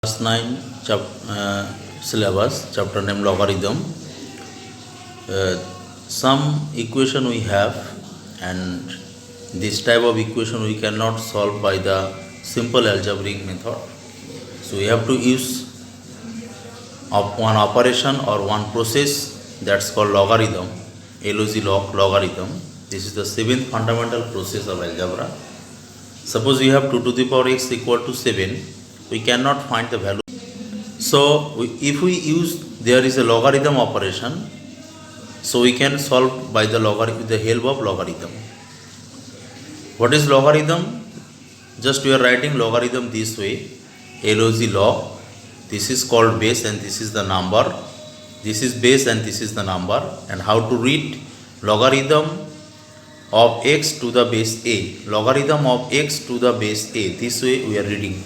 Class 9 syllabus, chapter name logarithm. Some equation we have, and this type of equation we cannot solve by the simple algebraic method. So we have to use one operation or one process that's called logarithm, logarithm. This is the seventh fundamental process of algebra. Suppose we have 2 to the power x equal to 7, we cannot find the value. So if we use, there is a logarithm operation, so we can solve by the logarithm with the help of logarithm. What is logarithm? Just we are writing logarithm this way, log. This is called base and this is the number. This is base and this is the number. And how to read logarithm of x to the base a. Logarithm of x to the base a. This way we are reading.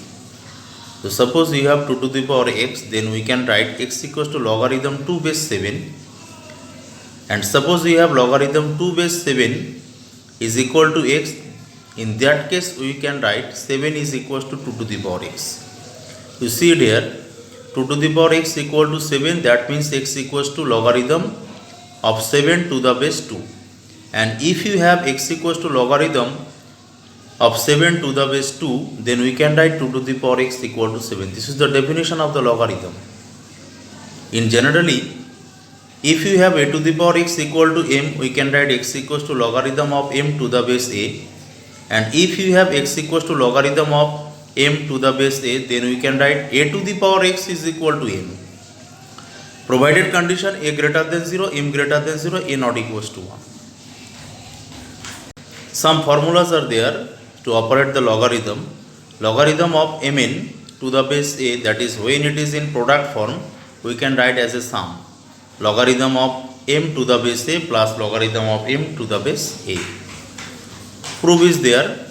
So suppose you have 2 to the power x, then we can write x equals to logarithm 2 base 7. And suppose we have logarithm 2 base 7 is equal to x. In that case we can write 7 is equals to 2 to the power x. You see it here, 2 to the power x equal to 7, that means x equals to logarithm of 7 to the base 2. And if you have x equals to logarithm of 7 to the base 2, then we can write 2 to the power x equal to 7. This is the definition of the logarithm. In generally, if you have a to the power x equal to m, we can write x equals to logarithm of m to the base a. And if you have x equals to logarithm of m to the base a, then we can write a to the power x is equal to m. Provided condition a greater than 0, m greater than 0, a not equals to 1. Some formulas are there to operate the logarithm. Logarithm of mn to the base a, that is when it is in product form, we can write as a sum. Logarithm of m to the base a plus logarithm of m to the base a. Proof is there.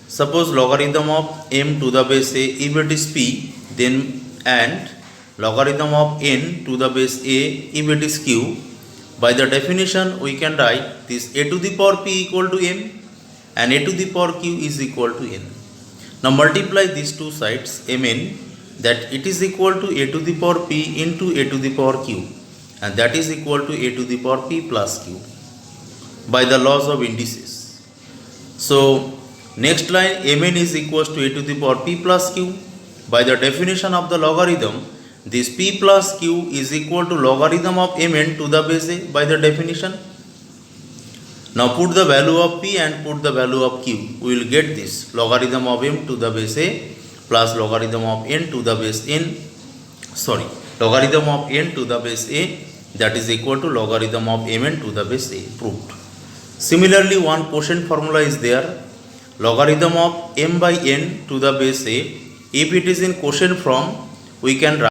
Suppose logarithm of m to the base a, if it is p, then and logarithm of n to the base a, if it is q. By the definition, we can write this a to the power p equal to m and a to the power q is equal to n. Now multiply these two sides mn, that it is equal to a to the power p into a to the power q, and that is equal to a to the power p plus q by the laws of indices. So next line mn is equals to a to the power p plus q. By the definition of the logarithm, this p plus q is equal to logarithm of mn to the base a by the definition. Now put the value of p and put the value of q. We will get this logarithm of m to the base a plus logarithm of n to the base logarithm of n to the base a, that is equal to logarithm of mn to the base a. Proved. Similarly, one quotient formula is there. Logarithm of m by n to the base a, if it is in quotient form, we can write